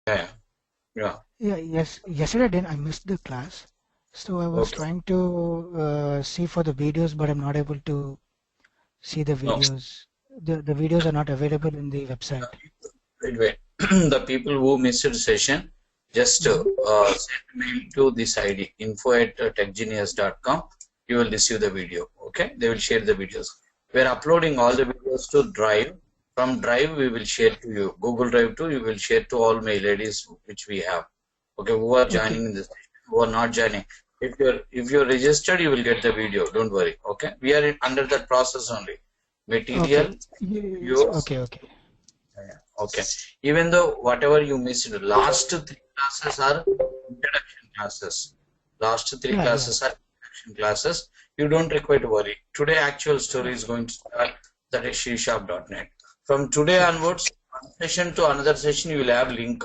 Yeah, yeah. Yeah, yes. Yesterday then I missed the class, so I was Okay. trying to see for the videos, but I'm not able to see the No. videos. The videos are not available in the website. Wait, wait. The people who missed the session, just Hmm. send mail to this ID info@techgenius.com. You will receive the video. Okay, they will share the videos. We are uploading all the videos to Drive. From Drive, we will share to you. Google Drive too. You will share to all mail IDs which we have. Okay, who are Okay. joining in this session, who are not joining. If you're registered, you will get the video. Don't worry. Okay, we are under that process only. Okay. Material, videos. Okay. Okay. Yeah, okay. Even though whatever you missed, last three classes are introduction classes. Last three Yeah. Yeah. classes are introduction classes. You don't require to worry. Today, actual story is going to start. That is C#.net. From today onwards, one session to another session, you will have link.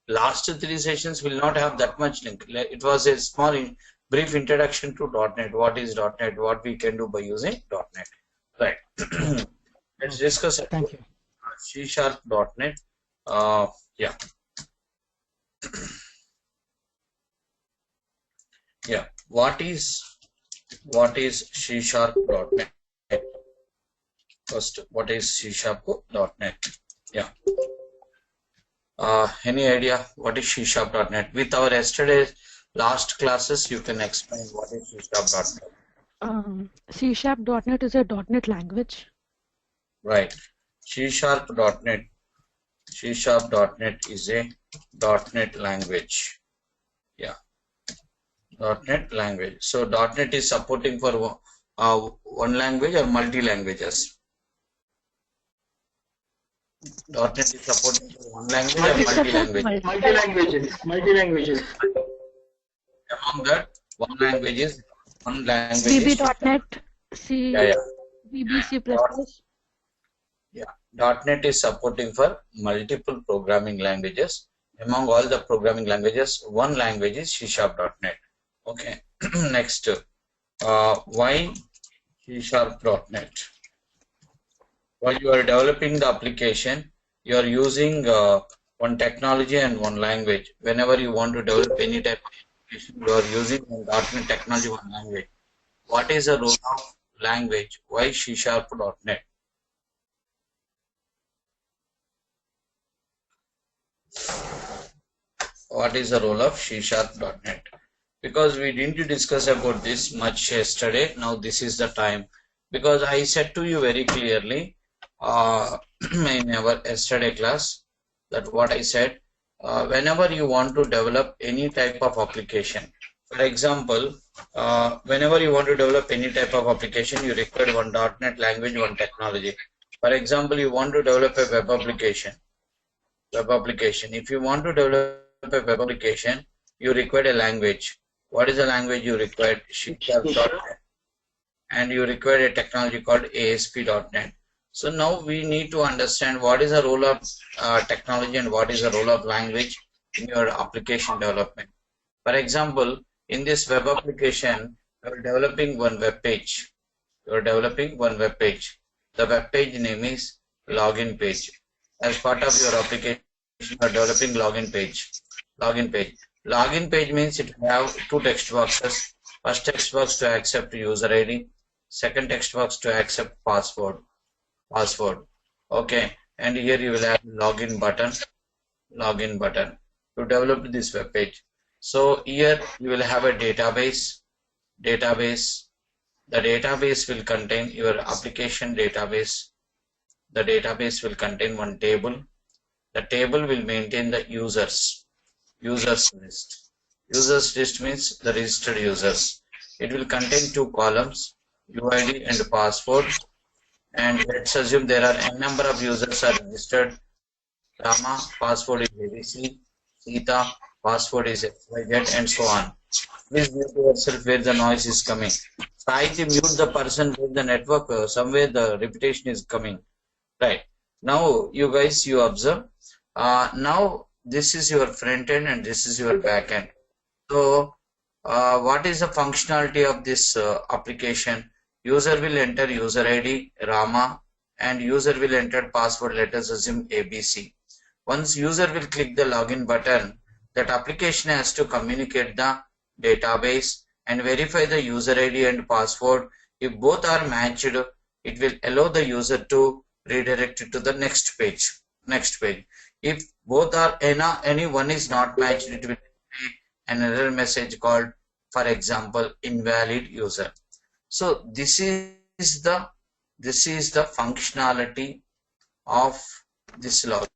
Last three sessions will not have that much link. It was a small, brief introduction to .net. What is .net? What we can do by using .net. Right. Let's Okay. discuss Thank you. C#.net. Uh, yeah, yeah. What is C#.net? First, what is C#.net? Yeah. Any idea what is C#.net? With our yesterday's last classes, you can explain what is C#.net. C#.net is a .NET language. Right. C#.net. C#.net is a .NET language. Yeah. .NET language. So .NET is supporting for one language or multi languages. .NET is supporting for one language or It multi supports language. Multi-languages. Among that, one language is VB.NET, C, yeah, yeah. VB, C++. Yeah. .NET is supporting for multiple programming languages. Among all the programming languages, one language is C#.net. Okay. Next, why C#.net? While you are developing the application, you are using one technology and one language. Whenever you want to develop any type of application, you are using one .NET technology, one language. What is the role of language? Why C#.net? What is the role of C#.net? Because we didn't discuss about this much yesterday. Now this is the time. Because I said to you very clearly in our yesterday class that what I said, whenever you want to develop any type of application, for example, whenever you want to develop any type of application, you require one .NET language, one technology. For example, you want to develop a web application. If you want to develop a web application, you require a language. What is the language you require? C#.net. And you require a technology called ASP.NET. So now we need to understand what is the role of technology and what is the role of language in your application development. For example, in this web application, you are developing one web page. The web page name is login page. As part of your application, you are developing login page. Login page means it will have two text boxes. First text box to accept user ID. Second text box to accept password. Okay, and here you will have login button to develop this web page. So here you will have a database. The database will contain your application database. The database will contain one table. The table will maintain the users list. Users list means the registered users. It will contain two columns, UID and password. And let's assume there are n number of users are registered. Rama, password is ABC. Sita, password is XYZ, and so on. Please mute yourself where the noise is coming. Try to mute the person where the network, somewhere the repetition is coming. Right. Now, you guys, you observe. Now, this is your front end and this is your back end. So, what is the functionality of this application? User will enter user ID, Rama, and user will enter password, let us assume ABC. Once user will click the login button, that application has to communicate the database and verify the user ID and password. If both are matched, it will allow the user to redirect it to the next page. If both are any one is not matched, it will be an error message called, for example, invalid user. So this is the functionality of this login.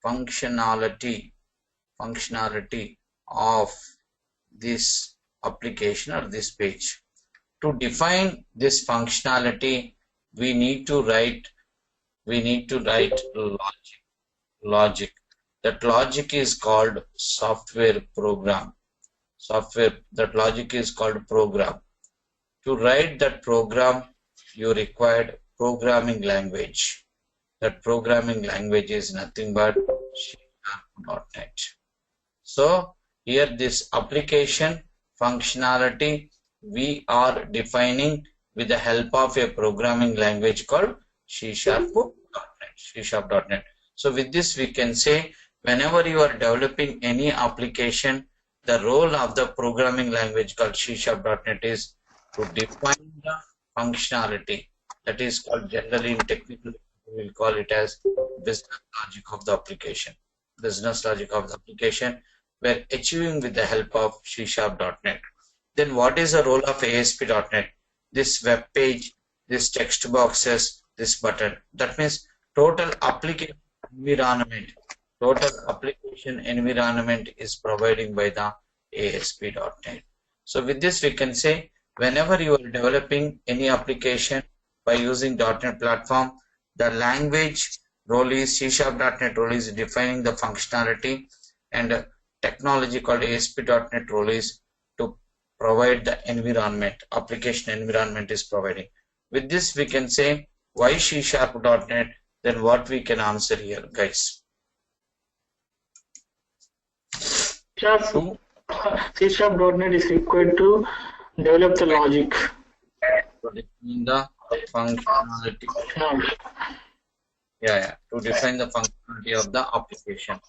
Functionality of this application or this page. To define this functionality, we need to write logic. That logic is called software program. That logic is called program. To write that program, you required programming language. That programming language is nothing but C#.NET. So here this application functionality we are defining with the help of a programming language called C#.NET. So with this we can say, whenever you are developing any application, the role of the programming language called C#.NET is to define the functionality. That is called, generally in technical, we will call it as business logic of the application. Business logic of the application we're achieving with the help of C#.NET. Then what is the role of ASP.NET? This web page, this text boxes, this button. That means total application environment is provided by the ASP.NET. So with this we can say, whenever you are developing any application by using .NET platform, the language role is C#.NET role is defining the functionality, and technology called ASP.NET role is to provide the environment, application environment is providing. With this we can say, why C#.NET? Then what we can answer here, guys? C#.NET is required to develop the logic. To define the functionality. To define the functionality of the application.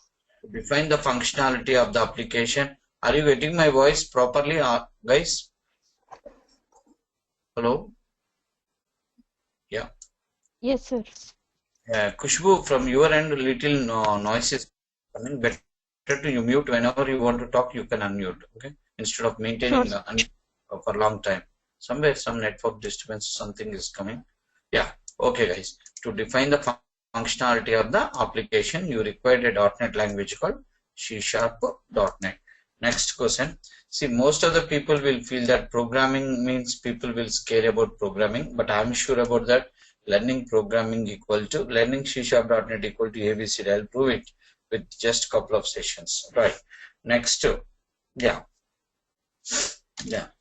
To define the functionality of the application. Are you getting my voice properly, guys? Hello? Yeah. Yes, sir. Kushbu, from your end, little noise is coming. Better to mute. Whenever you want to talk, you can unmute. Okay, instead of maintaining for a long time. Somewhere some network disturbance, something is coming. Yeah. Okay, guys. To define the functionality of the application, you require a .NET language called C#.NET. Next question. See, most of the people will feel that programming means people will scare about programming, but I'm sure about that. Learning programming equal to learning C#.NET equal to ABCD. I'll prove it with just a couple of sessions. Right. Next.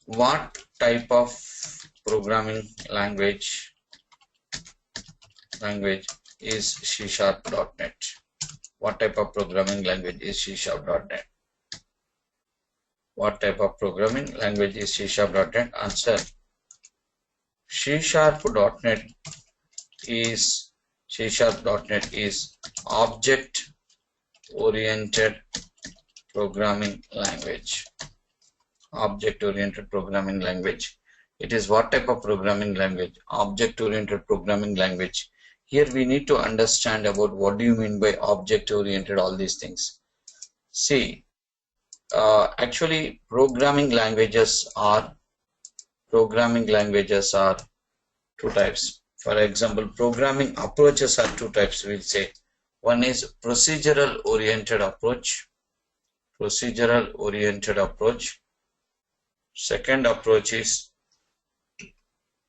What type of programming language is C#.NET? What type of programming language is C#.NET? What type of programming language is C#.NET? Answer. C#.NET is object-oriented programming language. Object-oriented programming language. It is what type of programming language? Object-oriented programming language. Here we need to understand about what do you mean by object-oriented, all these things. See, actually programming languages are two types. For example, programming approaches are two types, we'll say. One is procedural oriented approach. Second approach is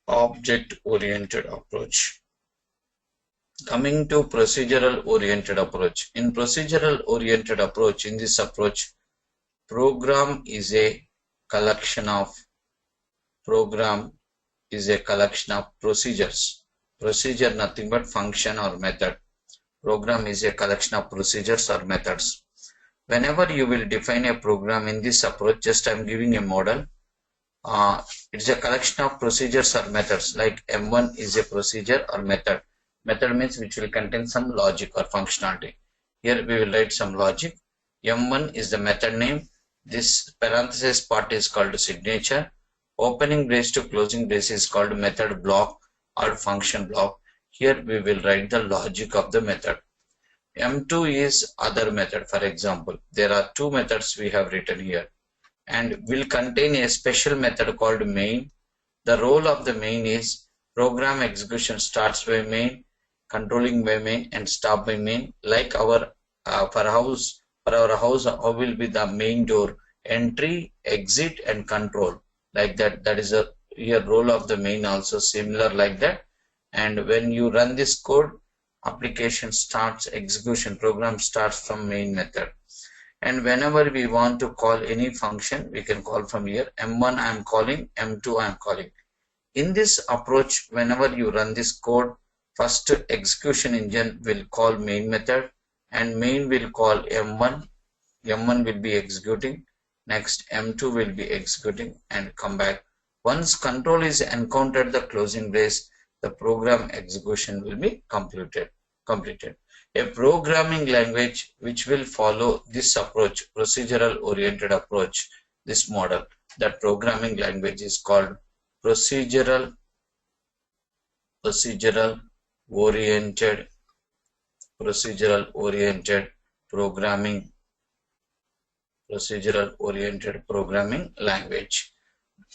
object oriented approach. Coming to procedural oriented approach. In procedural oriented approach, in this approach, program is a collection of procedures. Procedure nothing but function or method. Program is a collection of procedures or methods. Whenever you will define a program in this approach, just I'm giving a model. It's a collection of procedures or methods. Like M1 is a procedure or method. Method means which will contain some logic or functionality. Here we will write some logic. M1 is the method name. This parenthesis part is called signature. Opening brace to closing brace is called method block or function block. Here we will write the logic of the method. M2 is other method. For example, there are two methods we have written here and will contain a special method called main. The role of the main is program execution starts by main, controlling by main, and stop by main. Like our for our house, how will be the main door? Entry, exit, and control. Like that. That is a here role of the main also similar like that. And when you run this code, application starts execution. Program starts from main method. And whenever we want to call any function, we can call from here. M1 I am calling, M2 I am calling. In this approach, whenever you run this code, first execution engine will call main method and main will call M1. M1 will be executing. Next M2 will be executing and come back. Once control is encountered the closing brace, the program execution will be completed. A programming language which will follow this approach, procedural oriented approach, this model, that programming language is called procedural oriented programming language.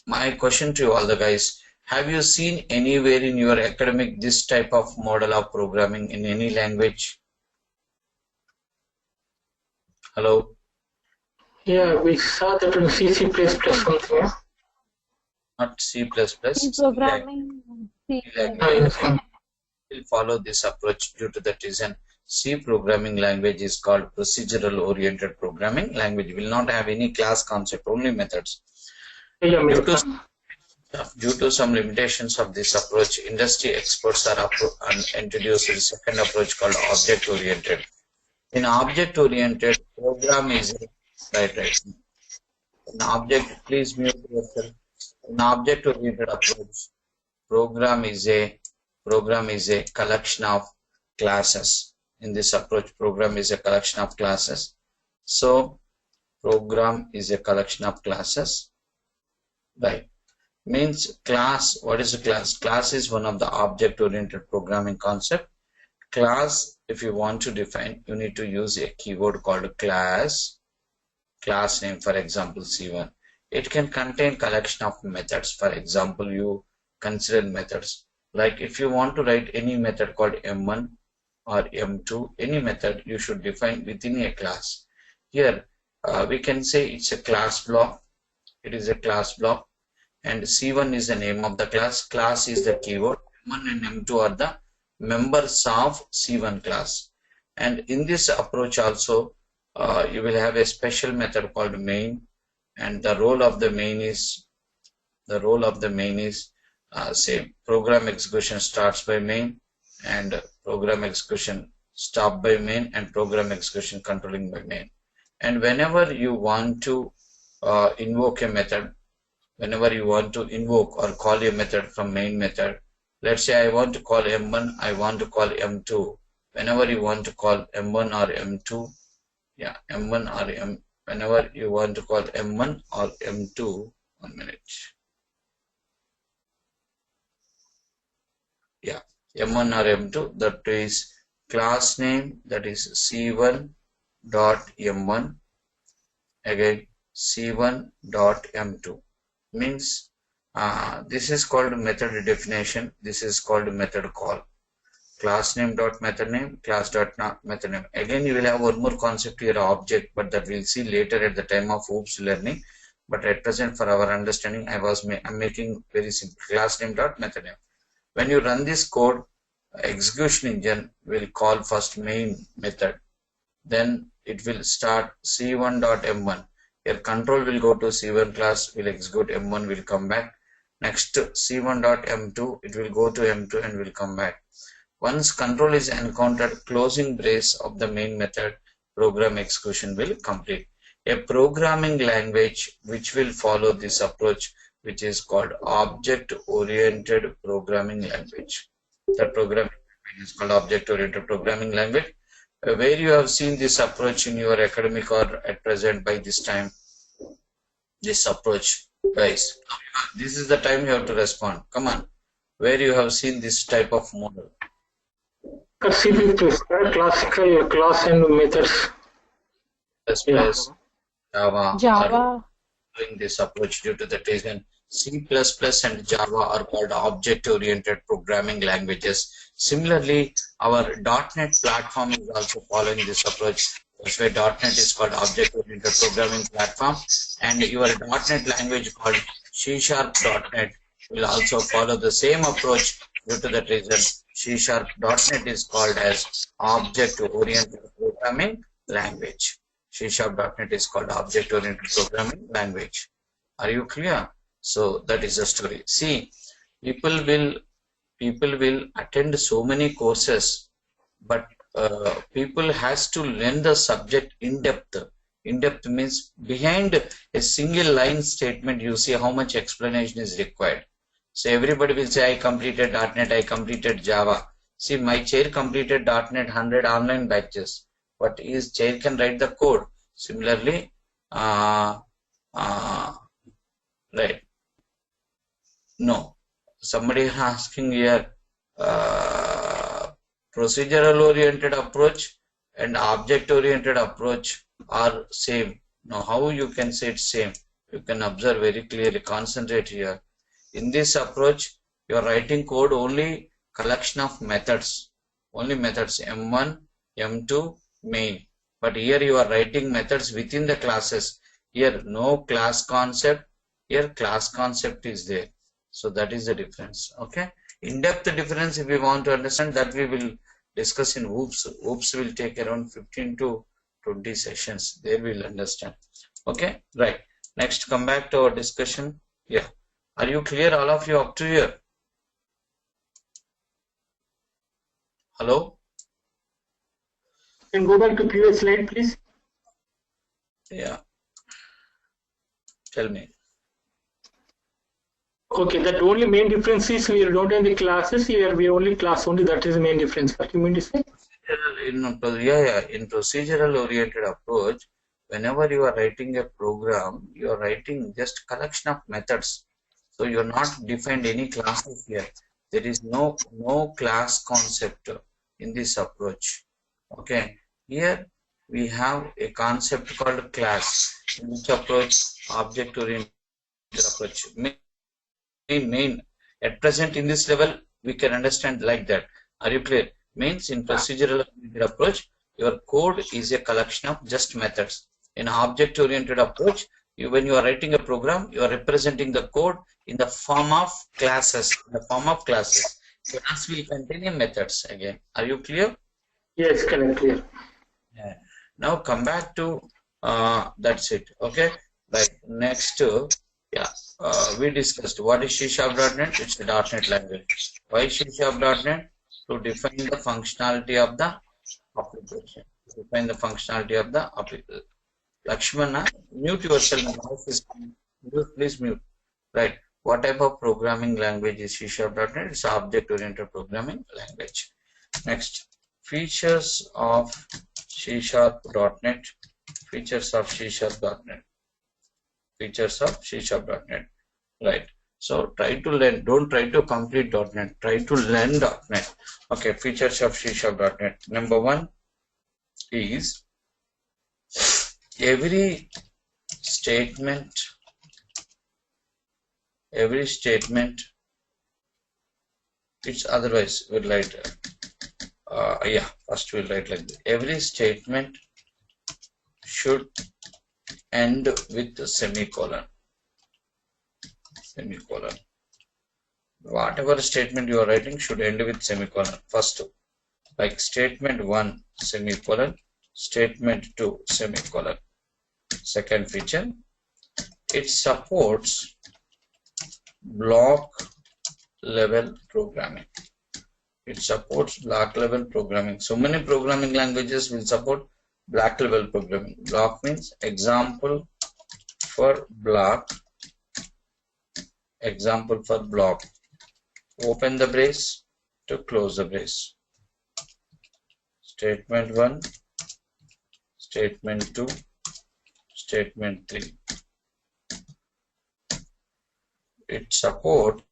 My question to you all the guys, have you seen anywhere in your academic this type of model of programming in any language? Hello? Yeah, we saw that in C, C++ also. Not C++. Programming. Will follow this approach due to that reason. C programming language is called procedural oriented programming language. Will not have any class concept, only methods. Due to some limitations of this approach, industry experts are introduced a second approach called object oriented. In object oriented, program is right. In object, please mute yourself. In object oriented approach, program is a collection of classes. In this approach, program is a collection of classes. So program is a collection of classes, right? Means class. What is a class? Class is one of the object oriented programming concept. Class, if you want to define, you need to use a keyword called class name, for example C1. It can contain collection of methods. For example, you consider methods. Like if you want to write any method called M1 or M2, any method you should define within a class. Here we can say it's a class block. It is a class block, and C1 is the name of the class. Class is the keyword. M1 and M2 are the members of C1 class. And in this approach also, you will have a special method called main, and the role of the main is same. Program execution starts by main, and program execution stop by main, and program execution controlling by main. And whenever you want to invoke a method, whenever you want to invoke or call a method from main method, let's say I want to call M1, I want to call M2. Whenever you want to call M1 or M2, whenever you want to call M1 or M2, 1 minute. Yeah, M1 or M2, that is class name, that is C1 dot M1, again C1 dot M2. Means this is called method definition, this is called method call. Class name dot method name, class dot method name. Again you will have one more concept here, object, but that we'll see later at the time of OOPS learning. But at present, for our understanding, I'm making very simple. Class name dot method name. When you run this code, execution engine will call first main method, then it will start C1 dot M1. Your control will go to C1 class, will execute M1, will come back. Next C1 dot M2, it will go to M2 and will come back. Once control is encountered, closing brace of the main method, program execution will complete. A programming language which will follow this approach, which is called object-oriented programming language. That programming language is called object-oriented programming language. where you have seen this approach in your academic or at present by this time? This approach, guys. This is the time you have to respond. Come on. Where you have seen this type of model? C++, classical class and methods. Plus, Java. Java. Doing this approach due to the reason C++ and Java are called object-oriented programming languages. Similarly, our .NET platform is also following this approach. That's why .NET is called object-oriented programming platform, and your .NET language called C#.NET will also follow the same approach. Due to that reason, C#.NET is called as object-oriented programming language. C#.NET is called object-oriented programming language. Are you clear? So that is the story. See, people will attend so many courses, but people has to learn the subject in depth. In depth means behind a single line statement, you see how much explanation is required. So everybody will say, I completed .NET, I completed Java. See, my chair completed .NET 100 online batches, but his chair can write the code. Similarly, right. No, somebody asking here, procedural oriented approach and object oriented approach are same. Now, how you can say it's same? You can observe very clearly, concentrate here. In this approach, you are writing code only collection of methods, only methods M1, M2, main. But here you are writing methods within the classes. Here no class concept, here class concept is there. So that is the difference. Okay. In-depth difference, if we want to understand, that we will discuss in OOPS. OOPS will take around 15 to 20 sessions. There we'll understand. Okay. Right. Next, come back to our discussion. Yeah. Are you clear, all of you, up to here? Hello? Can go back to previous slide, please. Yeah. Tell me. Okay, that only main difference is we don't have the classes here. We only class only. That is the main difference. What you mean to say? In procedural oriented approach, whenever you are writing a program, you are writing just collection of methods. So you are not defined any classes here. There is no class concept in this approach. Okay. Here we have a concept called class. In which approach? Object oriented approach. Main at present in this level we can understand like that. Are you clear? Means in procedural approach, your code is a collection of just methods. In object oriented approach, when you are writing a program, you are representing the code in the form of classes. Class will contain methods again. Are you clear? Yes, clear. Yeah. Now come back to that's it. Okay. Right. Next, we discussed what is C#.NET. It's a .NET language. Why C#.NET? To define the functionality of the application. Define the functionality of the application. Lakshmana, mute yourself. Please mute. Right. What type of programming language is C#.NET? It's object-oriented programming language. Next, features of C#.NET. Features of C#.NET. Features of C#.NET. Right. So try to learn. Don't try to complete .NET. Try to learn .NET. Okay. Features of C#.NET. Number one is every statement. It's otherwise we'll write. First we'll write like this. Every statement should end with a semicolon. Whatever statement you are writing should end with semicolon. First, like statement 1 semicolon, statement 2 semicolon. Second feature, it supports block level programming. It supports block level programming. So many programming languages will support block level programming. Block means example for block. Example for block. Open the brace to close the brace. statement 1, statement 2, statement 3. It supports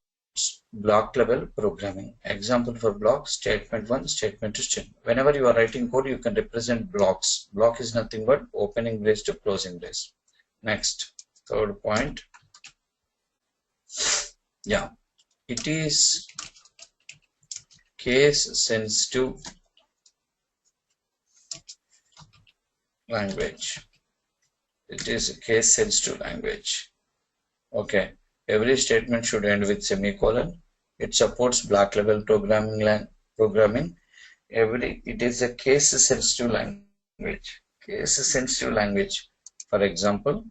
block level programming. Example for block: statement 1, statement 2, statement. Whenever you are writing code, you can represent blocks. Block is nothing but opening brace to closing brace. Next, third point. Yeah, it is case sensitive language. It is a case sensitive language. Okay. Every statement should end with semicolon. It supports block level programming. It is a case sensitive language. Case sensitive language. For example,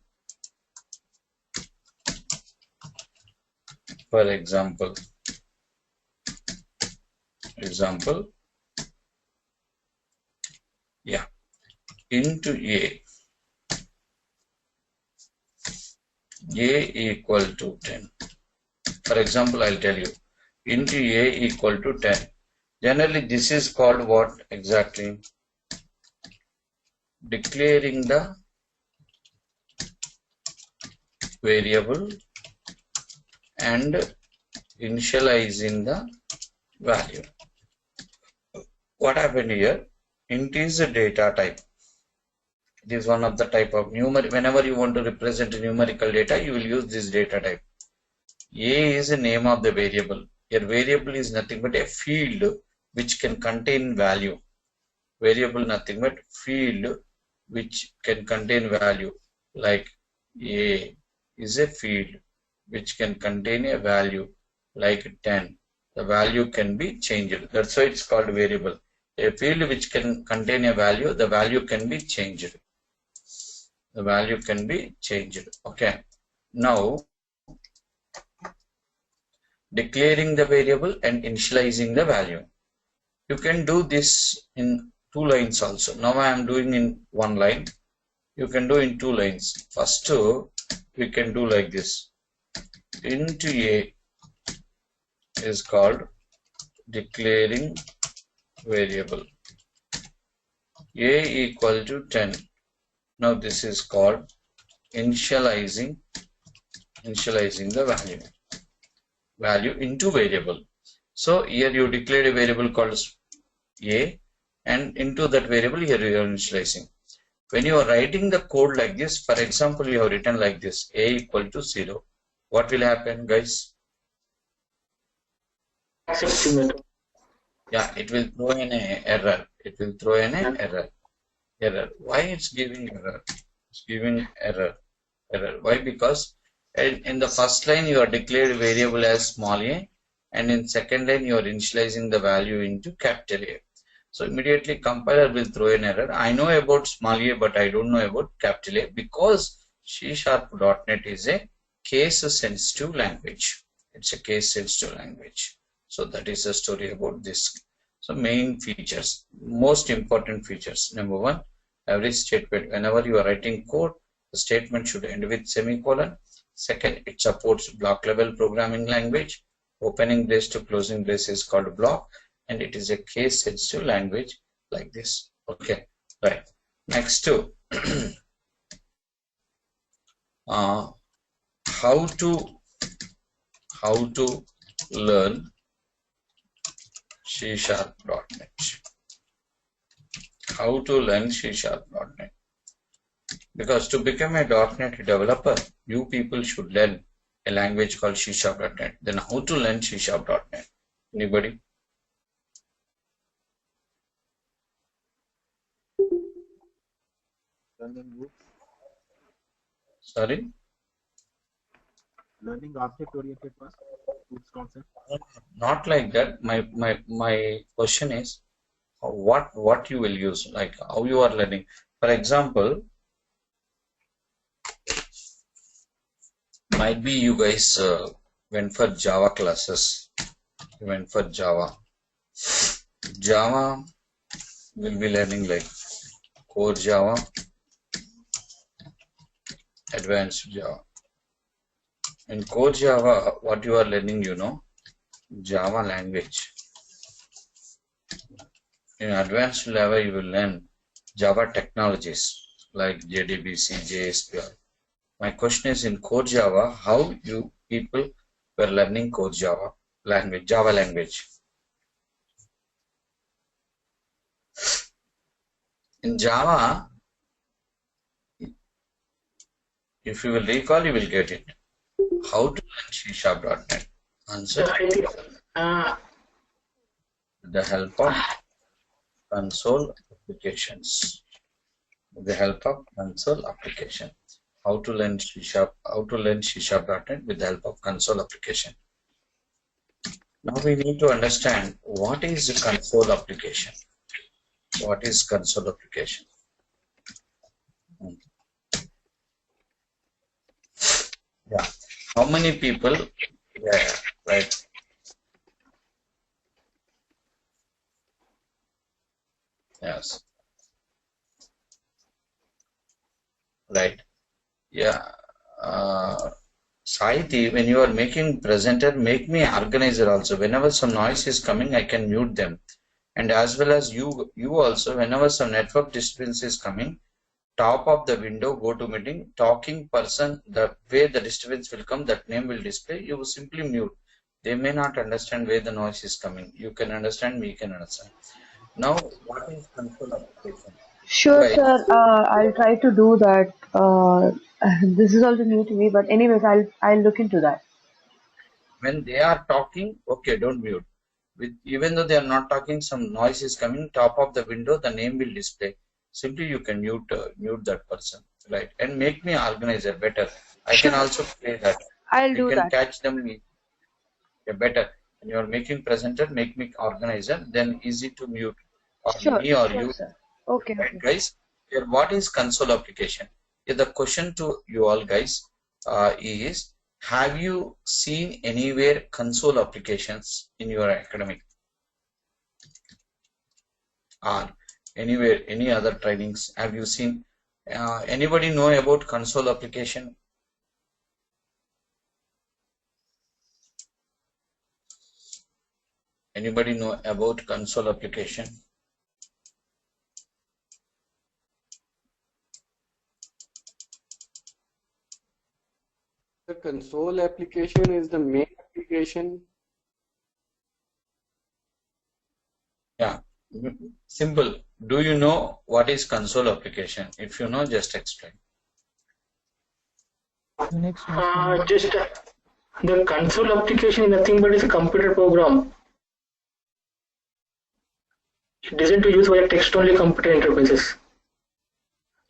yeah, into A equal to 10. For example, I'll tell you, into A equal to 10. Generally, this is called what exactly? Declaring the variable and initializing the value. What happened here? Int is a data type. It is one of the type of numeric. Whenever you want to represent numerical data, you will use this data type. A is the name of the variable. Your variable is nothing but a field which can contain value. Variable nothing but field which can contain value. Like A is a field which can contain a value like 10. The value can be changed. That's why it's called variable. A field which can contain a value, the value can be changed. The value can be changed. Okay. Now, declaring the variable and initializing the value. You can do this in 2 lines also. Now I am doing in 1 line. You can do in 2 lines. First, we can do like this. Into A is called declaring variable. A equal to 10. Now this is called initializing the value into variable. So here you declare a variable called A, and into that variable here you are initializing. When you are writing the code like this, for example, you have written like this, A equal to 0. What will happen, guys? Yeah, it will throw in an error. It will throw in an error. Why it's giving error? It's giving error. Why? Because in the first line you are declared variable as small a, and in second line you are initializing the value into capital A. So immediately compiler will throw an error. I know about small a, but I don't know about capital A, because C#.NET is a case sensitive language. It's a case sensitive language. So that is the story about this. So main features, most important features. Number 1, every statement, whenever you are writing code, the statement should end with semicolon. Second, it supports block level programming language. Opening brace to closing brace is called block, and it is a case sensitive language like this. Okay, right. Next to how to learn C#.NET. How to learn C#.NET? Because to become a .NET developer, you people should learn a language called C#.NET. Then how to learn C#.NET? Anybody? Learning books. Sorry? Learning object-oriented first, books concept. Not like that. My question is what you will use, like how you are learning. For example, might be you guys went for Java classes. You went for Java. Java will be learning like core Java, advanced Java. In core Java, what you are learning, you know, Java language. In advanced level, you will learn Java technologies like JDBC, JSPR. My question is, in core Java, how you people were learning core Java language. In Java, if you will recall, you will get it. How to learn C#.NET? Answer. I think With the help of console applications. With the help of console application. How to learn C#.NET with the help of console application. Now we need to understand what is the console application. What is console application? Yeah. How many people? Yeah, right. Yes. Right. Yeah. Saiti, when you are making presenter, make me organizer also. Whenever some noise is coming, I can mute them. And as well as you also, whenever some network disturbance is coming, top of the window, go to meeting, talking person, the way the disturbance will come, that name will display. You simply mute. They may not understand where the noise is coming. You can understand, we can understand. Now, what is console application? Sure, Right. sir. I'll try to do that. This is also new to me, but anyways, I'll look into that. When they are talking, okay, don't mute. Even though they are not talking, some noise is coming, top of the window, the name will display. Simply you can mute that person, right? And make me organizer better. I can also play that. I'll do You can that. catch them better. When you are making presenter, make me organizer, then easy to mute or Sure, me or sure, you. sir. Okay, Right, okay. guys? Here, what is console application? Here, the question to you all guys is, have you seen anywhere console applications in your academic? Or anywhere, any other trainings, have you seen? Anybody know about console application? Anybody know about console application? The console application is the main application. Yeah, simple. Do you know what is console application? If you know, just explain. Unix just the console application is nothing but is a computer program. Designed to use via text-only computer interfaces.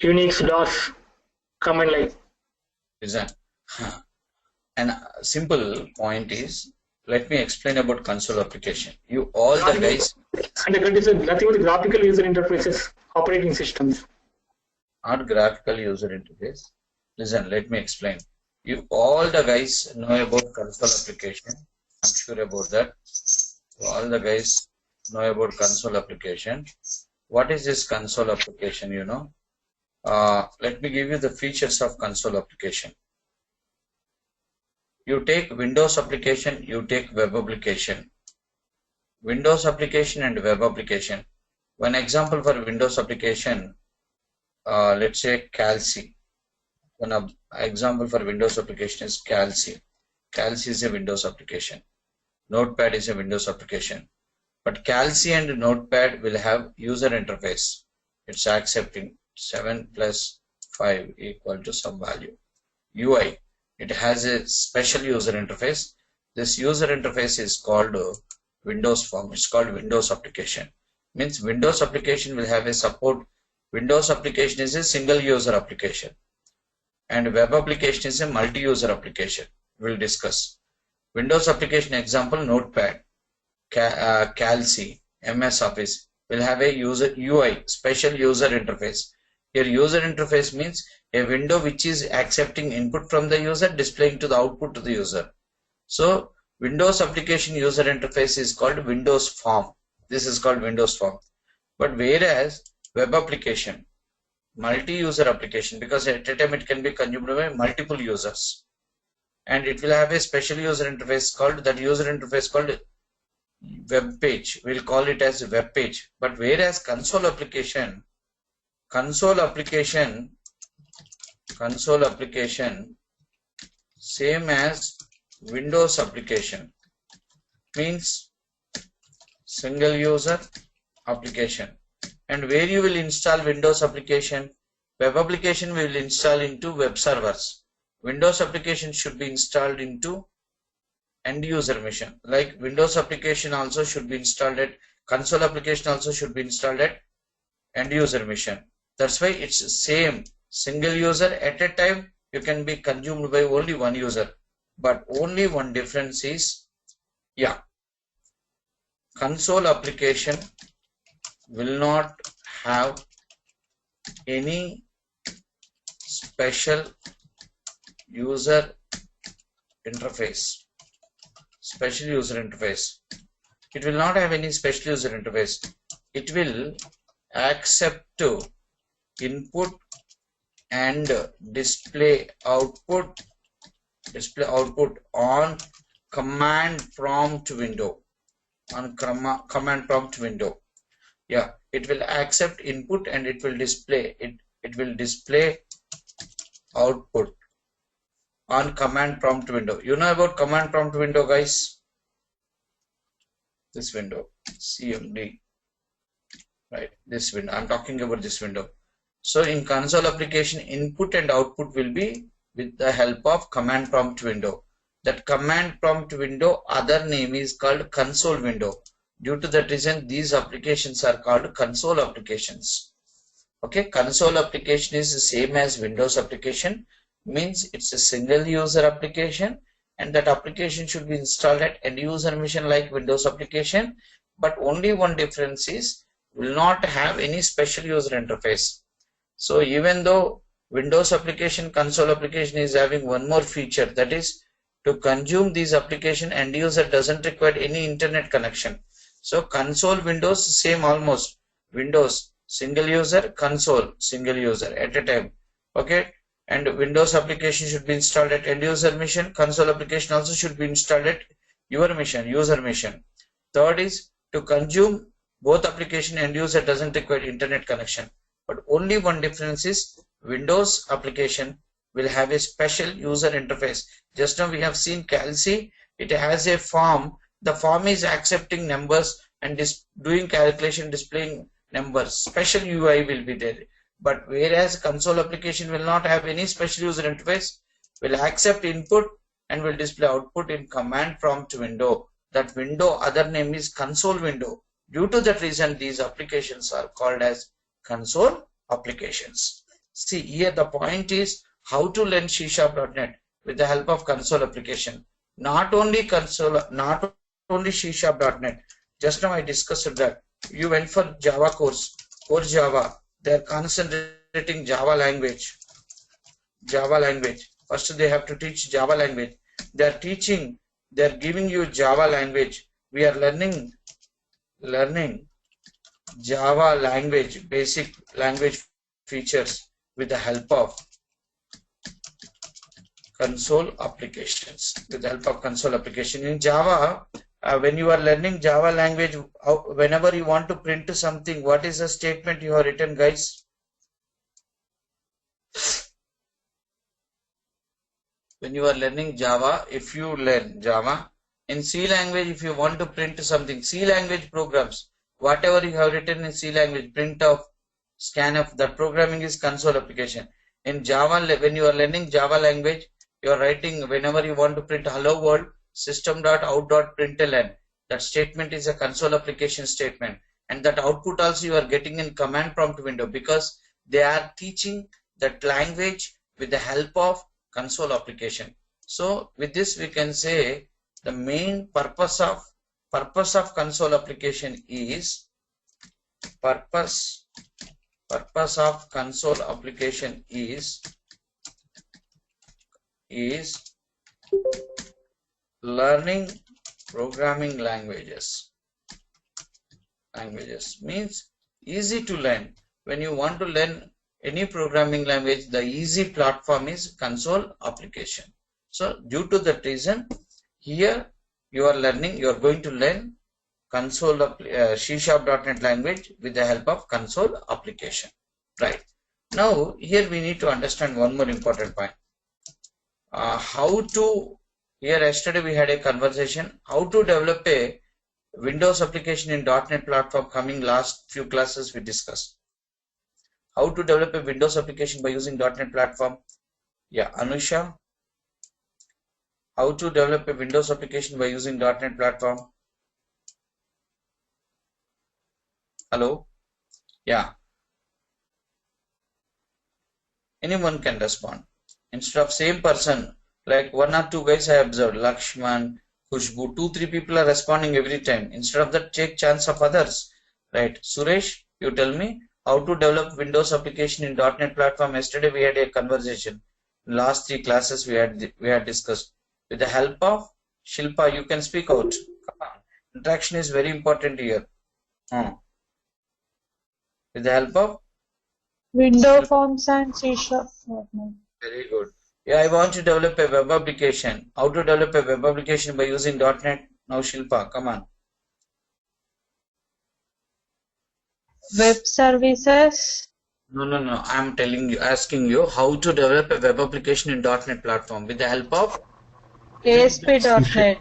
Unix, DOS, command line. Listen. And simple point is, let me explain about console application. You all the guys. And the is nothing but graphical user interfaces, operating systems. Not graphical user interface. Listen, let me explain. You all the guys know about console application. I'm sure about that. All the guys know about console application. What is this console application? You know. Let me give you the features of console application. You take Windows application, you take web application. Windows application and web application. One example for Windows application, let's say CalC. One example for Windows application is CalC. CalC is a Windows application. Notepad is a Windows application. But CalC and Notepad will have user interface. It's accepting 7 plus 5 equal to some value. UI. It has a special user interface. This user interface is called Windows Form. It's called Windows application. Means Windows application will have a support. Windows application is a single user application. And web application is a multi-user application. We'll discuss. Windows application example, Notepad, CalC, MS Office will have a user UI, special user interface. Here user interface means a window which is accepting input from the user, displaying to the output to the user. So Windows application user interface is called Windows Form. This is called Windows Form. But whereas web application, multi-user application, because at a time it can be consumed by multiple users. And it will have a special user interface called, web page. We'll call it as web page. But whereas console application same as Windows application, means single user application. And where you will install Windows application? Web application we will install into web servers. Windows application should be installed into end user machine. Like Windows application also should be installed at console application also should be installed at end user machine. That's why it's same single user. At a time you can be consumed by only one user, but only one difference is, console application will not have any special user interface. It will not have any special user interface. It will accept input and display output on command prompt window. It will accept input and it will display output on command prompt window. You know about command prompt window, guys? This window, CMD, right? This window, I'm talking about this window. So in console application, input and output will be with the help of command prompt window. That command prompt window, other name is called console window. Due to that reason, these applications are called console applications. Okay, console application is the same as Windows application, means it's a single user application, and that application should be installed at end user machine like Windows application, but only one difference is will not have any special user interface. So even though Windows application, console application is having one more feature, that is to consume these application, end user doesn't require any internet connection. So console Windows same almost, Windows single user, console single user at a time. Okay, and Windows application should be installed at end user machine, console application also should be installed at your machine, user machine. Third is to consume both application, end user doesn't require internet connection. But only one difference is Windows application will have a special user interface. Just now we have seen Calci, it has a form. The form is accepting numbers and doing calculation, displaying numbers. Special UI will be there. But whereas console application will not have any special user interface, will accept input and will display output in command prompt window. That window, other name is console window. Due to that reason, these applications are called as console applications. See here, the point is how to learn C#.NET with the help of console application. Not only C#.NET. Just now I discussed that. You went for Java course Java. They are concentrating Java language. First they have to teach Java language. They are giving you Java language. We are learning Java language, basic language features with the help of console applications. In Java, when you are learning Java language, whenever you want to print something, what is the statement you have written, guys? When you are learning Java, if you learn Java, in C language, if you want to print something, C language programs, whatever you have written in C language, print of, scan of, that programming is console application. In Java, when you are learning Java language, you are writing, whenever you want to print hello world, system.out.println, that statement is a console application statement, and that output also you are getting in command prompt window, because they are teaching that language with the help of console application. So with this we can say the main purpose of console application is learning programming languages. Means easy to learn. When you want to learn any programming language, the easy platform is console application. So due to that reason, here you are going to learn C#.NET language with the help of console application. Right. Now here we need to understand one more important point. Here yesterday we had a conversation how to develop a Windows application in .NET platform. Coming last few classes we discussed how to develop a Windows application by using .NET platform. Yeah, Anusha, how to develop a Windows application by using .NET platform. Hello? Yeah. Anyone can respond. Instead of same person, like 1 or 2 guys I observed, Lakshman, Khushbu, 2-3 people are responding every time. Instead of that, take chance of others. Right. Suresh, you tell me how to develop Windows application in .NET platform. Yesterday we had a conversation. In last 3 classes we had discussed. With the help of Shilpa, you can speak out. Come on. Interaction is very important here. With the help of Window Forms and C#. Very good. Yeah, I want to develop a web application. How to develop a web application by using .NET? Now Shilpa, come on. Web services. No. I'm asking you how to develop a web application in .NET platform with the help of ASP.NET.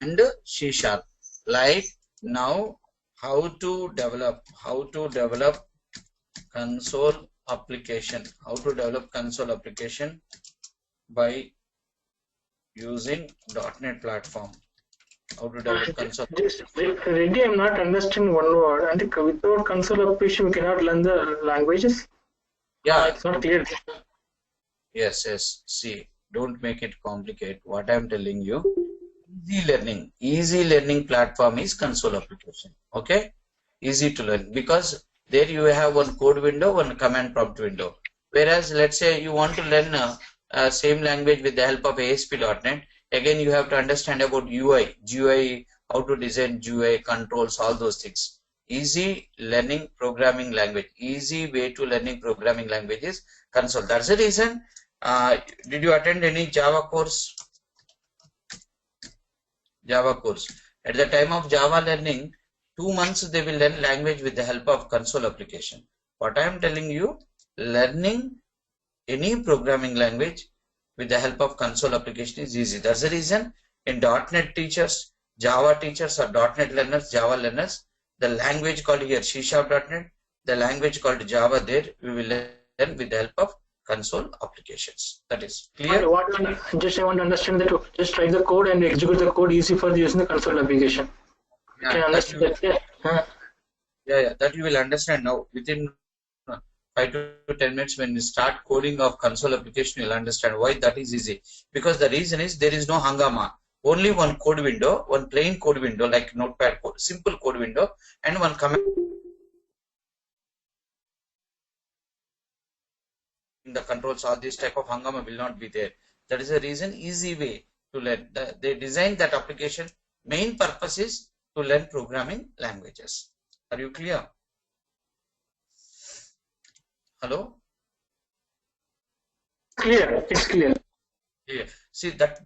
and C#. Like now, how to develop console application. How to develop console application by using .NET platform. How to develop console. Reddy, I'm not understanding one word. I think without console application, we cannot learn the languages. Yeah, It's not clear. Yes. See, don't make it complicated. What I'm telling you, easy learning platform is console application. Okay, easy to learn because there you have one code window, one command prompt window. Whereas let's say you want to learn same language with the help of ASP.NET. Again, you have to understand about UI, GUI, how to design GUI, controls, all those things. Easy learning programming language. Easy way to learning programming language is console. That's the reason. Did you attend any Java course? At the time of Java learning, 2 months they will learn language with the help of console application. What I am telling you, learning any programming language with the help of console application is easy. That's the reason in .NET teachers, Java teachers or .NET learners, Java learners, the language called here C#.NET, the language called Java there, we will learn with the help of console applications. That is clear. I want to understand that. Just write the code and execute the code easy for using the console application. Yeah, Can understand that? Yeah, that you will understand now. Within 5 to 10 minutes when you start coding of console application, you'll understand why that is easy. Because the reason is there is no hangama. Only one code window, one plain code window like Notepad code, simple code window, and one command. In the controls, all this type of hangama will not be there. That is the reason, easy way to learn. They designed that application. Main purpose is to learn programming languages. Are you clear? Hello? Clear. It's clear. Yeah. See that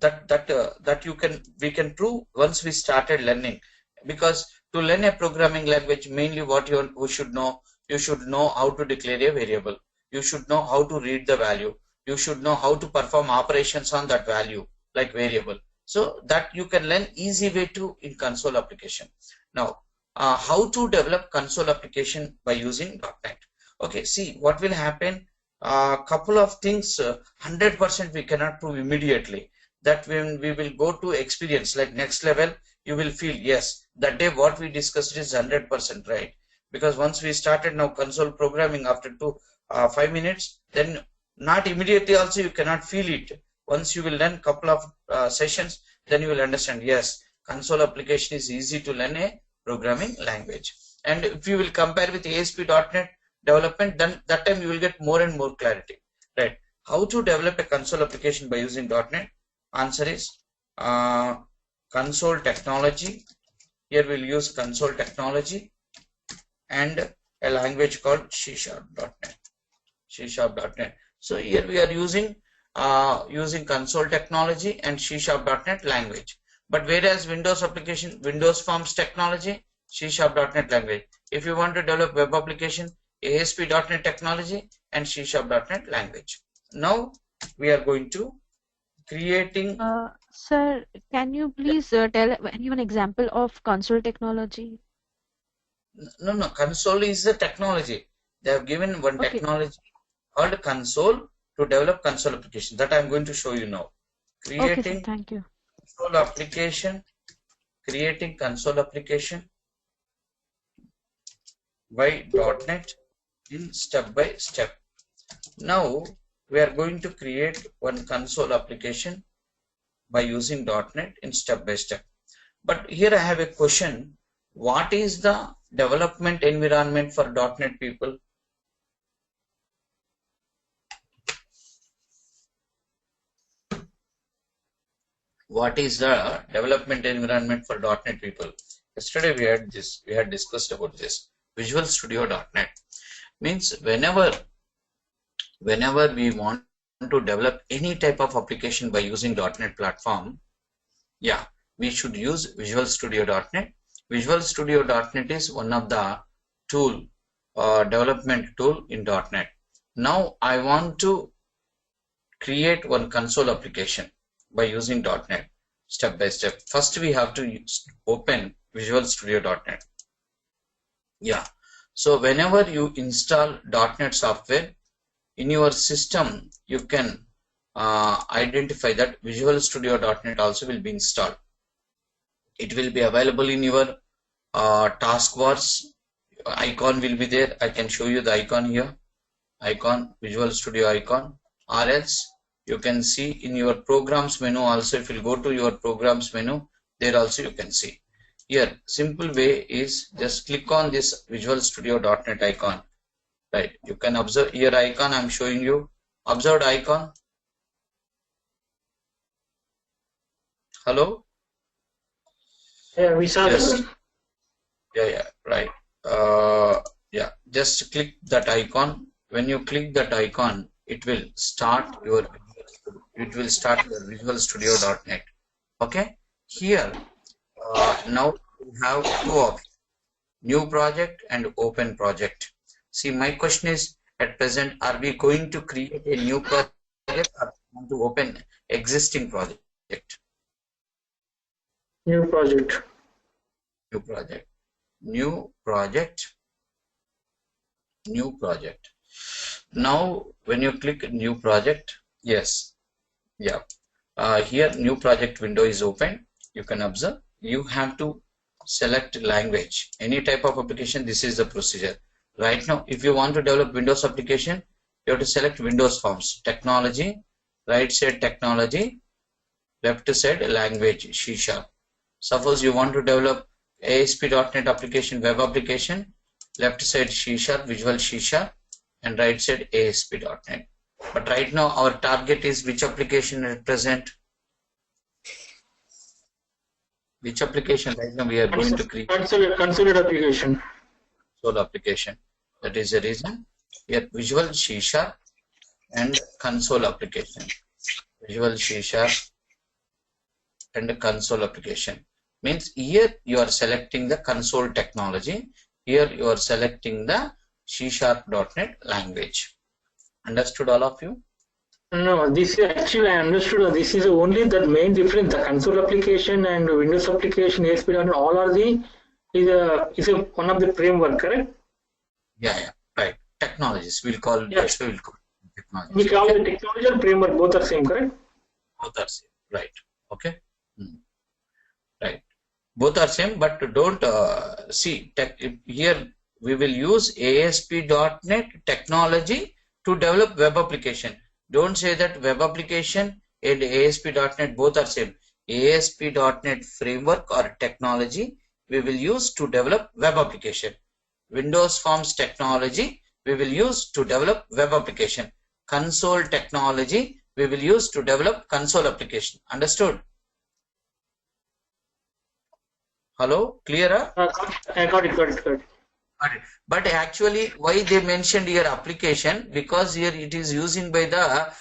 we can prove once we started learning, because to learn a programming language, mainly what you should know how to declare a variable. You should know how to read the value. You should know how to perform operations on that value like variable. So that you can learn easy way to in console application. Now, how to develop console application by using .NET. Okay, see what will happen. Couple of things, 100% we cannot prove immediately. That when we will go to experience like next level, you will feel yes, that day what we discussed is 100% right. Because once we started now console programming after 5 minutes, then not immediately also you cannot feel it. Once you will learn couple of sessions, then you will understand yes, console application is easy to learn a programming language. And if you will compare with ASP.NET development, then that time you will get more and more clarity. Right? How to develop a console application by using .NET? Answer is console technology. Here we'll use console technology and a language called C#.NET. C#.NET. So here we are using console technology and C#.NET language. But whereas Windows application, Windows Forms technology, C#.NET language. If you want to develop web application, ASP.NET technology and C#.NET language. Now we are going to creating. Sir, can you please tell any one example of console technology? No, console is the technology. They have given one technology called console to develop console application. That I am going to show you now. Creating thank you. Console application, creating console application by .NET in step by step. Now we are going to create one console application by using .NET in step by step. But here I have a question. What is the development environment for .NET people? What is the development environment for .NET people? Yesterday we had discussed about this. Visual Studio .NET means whenever we want to develop any type of application by using .NET platform, we should use Visual Studio .NET. Visual Studio .NET is one of the development tool in .NET. Now I want to create one console application by using .NET step by step. First we have to open Visual Studio .NET. So whenever you install .NET software in your system, you can identify that Visual Studio .NET also will be installed. It will be available in your taskbars. Icon will be there. I can show you the icon here. Icon, Visual Studio icon, or else you can see in your programs menu also. If you go to your programs menu, there also you can see. Here, simple way is just click on this Visual Studio .NET icon. Right, you can observe here icon. I'm showing you. Observed icon. Hello. Yeah, we saw this. Right. Just click that icon. When you click that icon, it will start your Visual Studio .NET. Okay. Here, now we have two options: new project and open project. See, my question is, at present, are we going to create a new project or want to open existing project? New project. New project. New project. New project. Now, when you click new project, here new project window is open. You can observe. You have to select language. Any type of application, this is the procedure. Right now, if you want to develop Windows application, you have to select Windows Forms, technology, right side technology, left side language, C#. Suppose you want to develop ASP.NET application, web application, left side C#, Visual C#, and right side ASP.NET. But right now our target is which application at present? Which application right now we are going to create? Console application. Console application. That is the reason. Here Visual C# and console application. Visual C# and console application. Means here you are selecting the console technology. Here you are selecting the C#.NET language. Understood all of you? No, this is actually I understood. This is only the main difference. The console application and Windows application, ASP.NET, all are the one of the framework, correct? Right. Technologies. We'll call that's why we'll call technology. We call the technology and framework, both are same, correct? Both are same. Right. Okay. Right. Both are same, but don't see here we will use ASP.NET technology to develop web application. Don't say that web application and ASP.NET both are same. ASP.NET framework or technology we will use to develop web application. Windows Forms technology we will use to develop web application. Console technology we will use to develop console application. Understood? Hello? Clear? I got it. But actually, why they mentioned here application? Because here it is using by the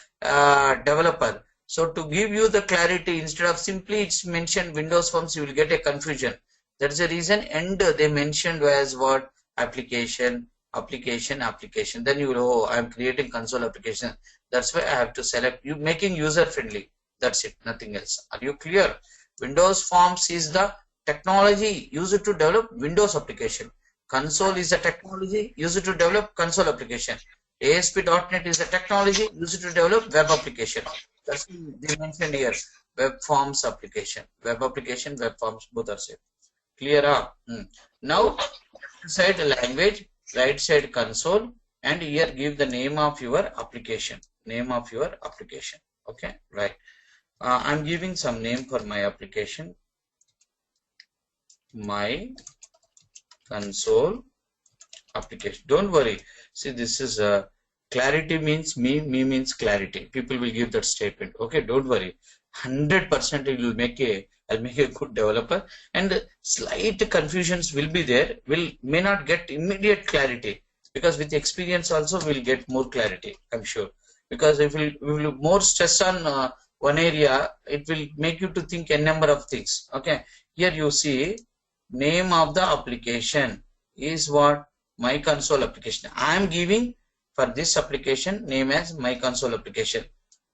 developer. So to give you the clarity, instead of simply it's mentioned Windows Forms, you will get a confusion. That's the reason, and they mentioned as what? Application, application, application. Then you will, oh, I'm creating console application. That's why I have to select you, making user friendly. That's it, nothing else. Are you clear? Windows Forms is the technology used to develop Windows application. Console is the technology used to develop console application. ASP.NET is the technology used to develop web application. That's they mentioned here. Web forms application, web application, web forms, both are same. Clear up. Now, left side language, right side console, and here give the name of your application. Name of your application. Okay, right. I'm giving some name for my application. My console application. Don't worry. See, this is clarity means me means clarity. People will give that statement. Okay, don't worry. 100% it will make I'll make a good developer, and slight confusions will be there. May not get immediate clarity, because with experience also we'll get more clarity, I'm sure. Because if we will more stress on one area, it will make you to think a number of things. Okay, here you see name of the application is what? My console application. I am giving for this application name as my console application.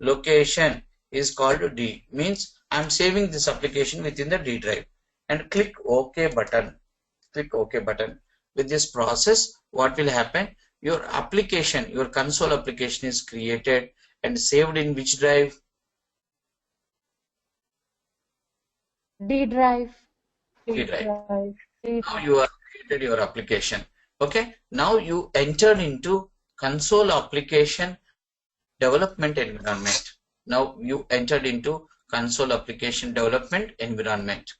Location is called D, means I am saving this application within the D drive, and click OK button. Click OK button. With this process, what will happen? Your application, your console application is created and saved in which drive? D drive. D drive. Now you have created your application. Okay. Now you entered into console application development environment. Now you entered into console application development environment.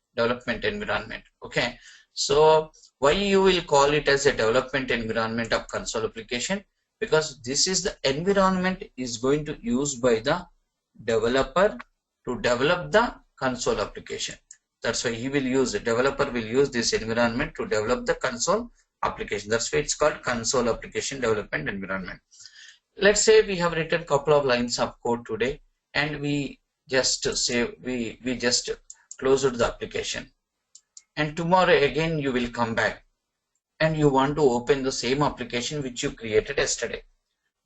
Okay. So why you will call it as a development environment of console application? Because this is the environment is going to use by the developer to develop the console application. That's why he will use, the developer will use this environment to develop the console application. That's why it's called console application development environment. Let's say we have written a couple of lines of code today, and we just say we just closed the application, and tomorrow again you will come back and you want to open the same application which you created yesterday.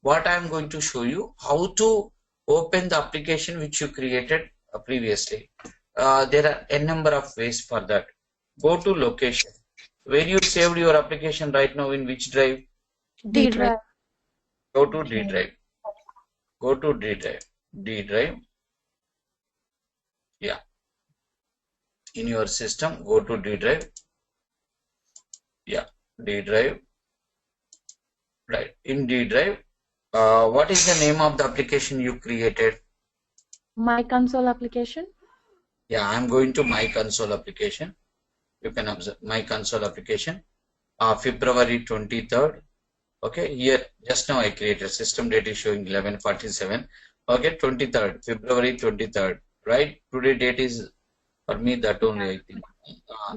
What I am going to show you, how to open the application which you created previously. There are a number of ways for that. Go to location. Where you saved your application right now, in which drive? D drive. Go to D drive. Go to D drive. D drive. Yeah. In your system, go to D drive. Yeah, D drive. Right. In D drive, what is the name of the application you created? My console application. Yeah, I'm going to my console application. You can observe my console application. February 23rd. Okay, here just now I created, system date is showing 11:47. Okay, 23rd, February 23rd. Right? Today date is for me that only, I think.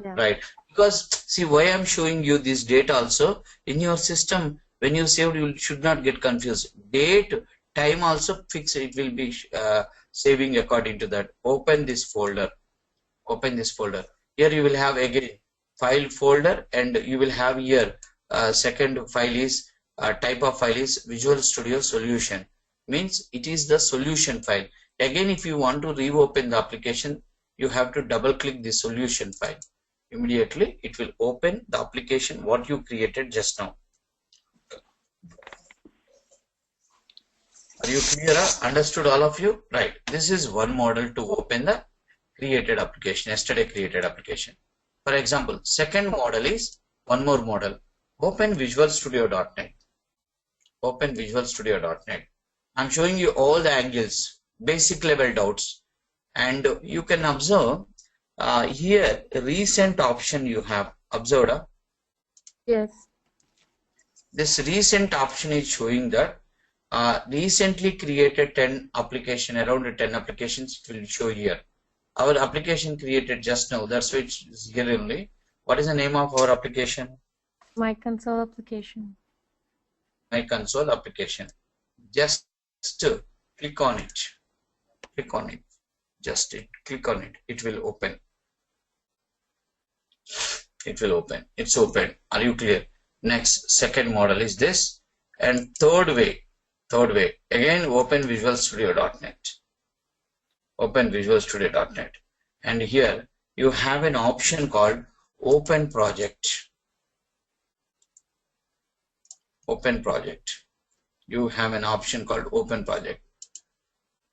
Yeah. Right. Because see why I'm showing you this date also, in your system when you saved, you should not get confused. Date, time also fix, it will be saving according to that. Open this folder. Open this folder. Here you will have again file folder, and you will have here second file is type of file is Visual Studio Solution, means it is the solution file. Again, if you want to reopen the application, you have to double click the solution file. Immediately it will open the application what you created just now. Are you clear? Understood all of you? Right. This is one model to open the created application, yesterday created application. For example, second model is one more model. Open Visual Studio.NET. Open Visual Studio.NET. I'm showing you all the angles, basic level doubts, and you can observe here recent option you have observed. Yes. This recent option is showing that recently created 10 application, around 10 applications will show here. Our application created just now, that's why it's here only. What is the name of our application? My console application. My console application. Just click on it. Click on it. Just click on it. It will open. It will open. It's open. Are you clear? Next, second model is this. And third way, again open Visual Studio.net. Open Visual Studio.net. And here you have an option called Open Project. Open Project. You have an option called Open Project.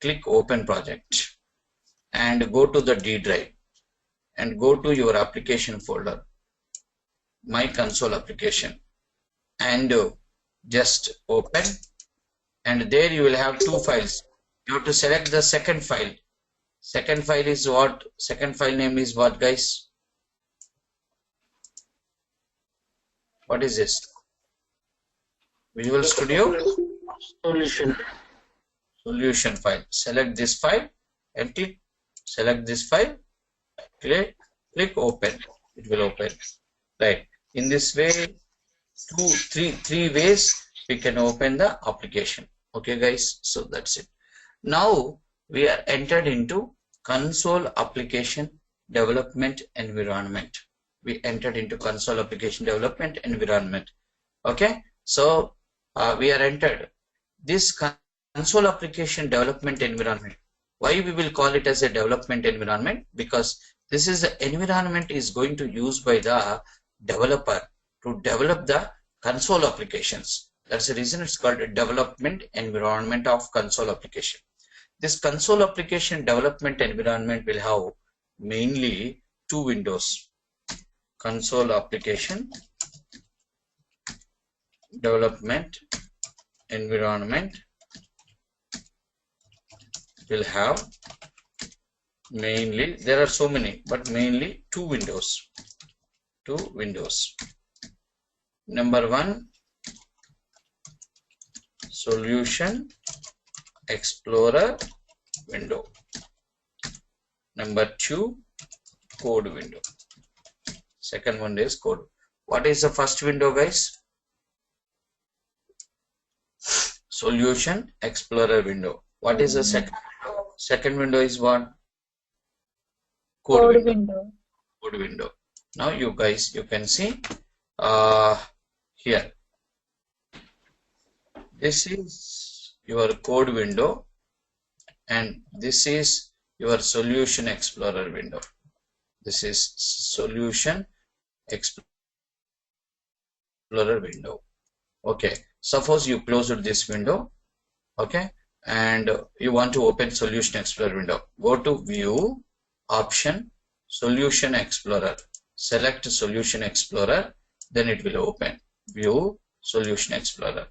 Click Open Project and go to the D drive and go to your application folder, My Console application, and just open, and there you will have two files. You have to select the second file. Second file is what? Second file name is what, guys? What is this? Visual Studio Solution file. Select this file and click. Select this file. Click open. It will open. Right. In this way, three ways we can open the application. Okay, guys. So that's it. Now we are entered into console application development environment. We entered into console application development environment. Okay. So we are entered this console application development environment. Why we will call it as a development environment? Because this is the environment is going to use by the developer to develop the console applications. That's the reason it's called a development environment of console application. This console application development environment will have mainly two windows. Console application development environment will have mainly, there are so many, but mainly two windows. Number one, Solution Explorer window. Number two, code window. Second one is code. What is the first window, guys? Solution Explorer window. What is the second window? Second window is what? Code window. Code window. Now you guys, you can see here. This is your code window and this is your Solution Explorer window. This is Solution Explorer window. Okay. Suppose you closed this window, okay, and you want to open Solution Explorer window. Go to View, Option, Solution Explorer. Select Solution Explorer, then it will open. View, Solution Explorer.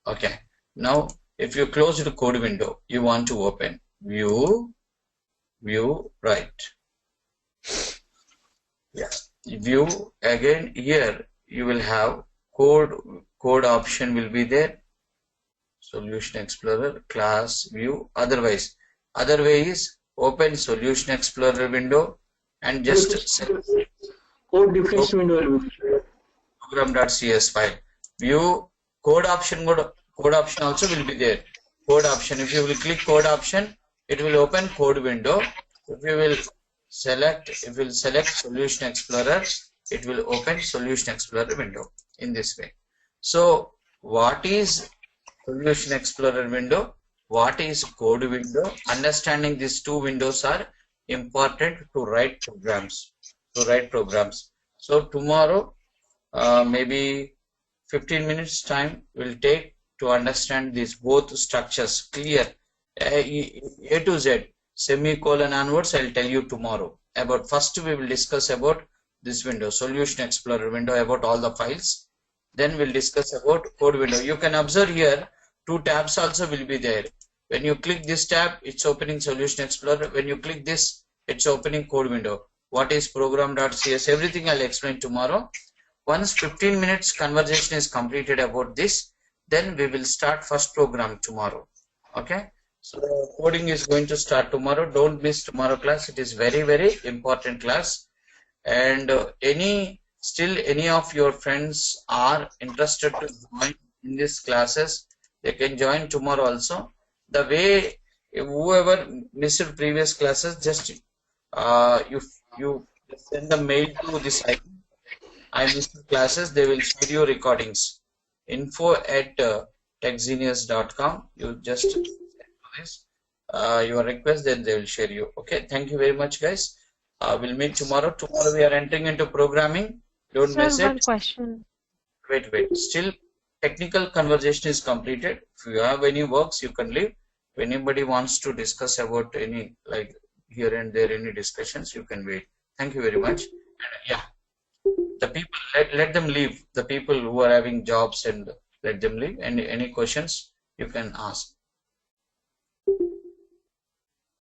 Okay. Now, if you close the code window, you want to open View, right. Yeah. View again. Here you will have code option will be there. Solution Explorer, class, view. Other way is open Solution Explorer window and just select code definition window. Program.cs file. View code option also will be there. Code option. If you will click code option, it will open code window. If you will select Solution Explorer, it will open Solution Explorer window in this way. So what is Solution Explorer window? What is code window? Understanding these two windows are important to write programs. So tomorrow, maybe 15 minutes time will take to understand these both structures clear. A to Z, semicolon onwards, I'll tell you tomorrow. About first we will discuss about this window, Solution Explorer window, about all the files. Then we'll discuss about code window. You can observe here two tabs also will be there. When you click this tab, it's opening Solution Explorer. When you click this, it's opening code window. What is program.cs? Everything I'll explain tomorrow. Once 15 minutes conversation is completed about this, then we will start first program tomorrow. Okay. So coding is going to start tomorrow. Don't miss tomorrow class. It is very, very important class. And any of your friends are interested to join in these classes, they can join tomorrow also. The way whoever missed previous classes, just you send a mail to this icon. I missed classes. They will share you recordings. info@techgenius.com. You just send this your request, then they will share you. Okay. Thank you very much, guys. We'll meet tomorrow. Tomorrow we are entering into programming. Don't Sir, miss one it. question. Wait. Still, technical conversation is completed. If you have any works, you can leave. If anybody wants to discuss about any, like here and there, any discussions, you can wait. Thank you very much. Yeah, the people, let them leave. The people who are having jobs, and let them leave. Any questions you can ask.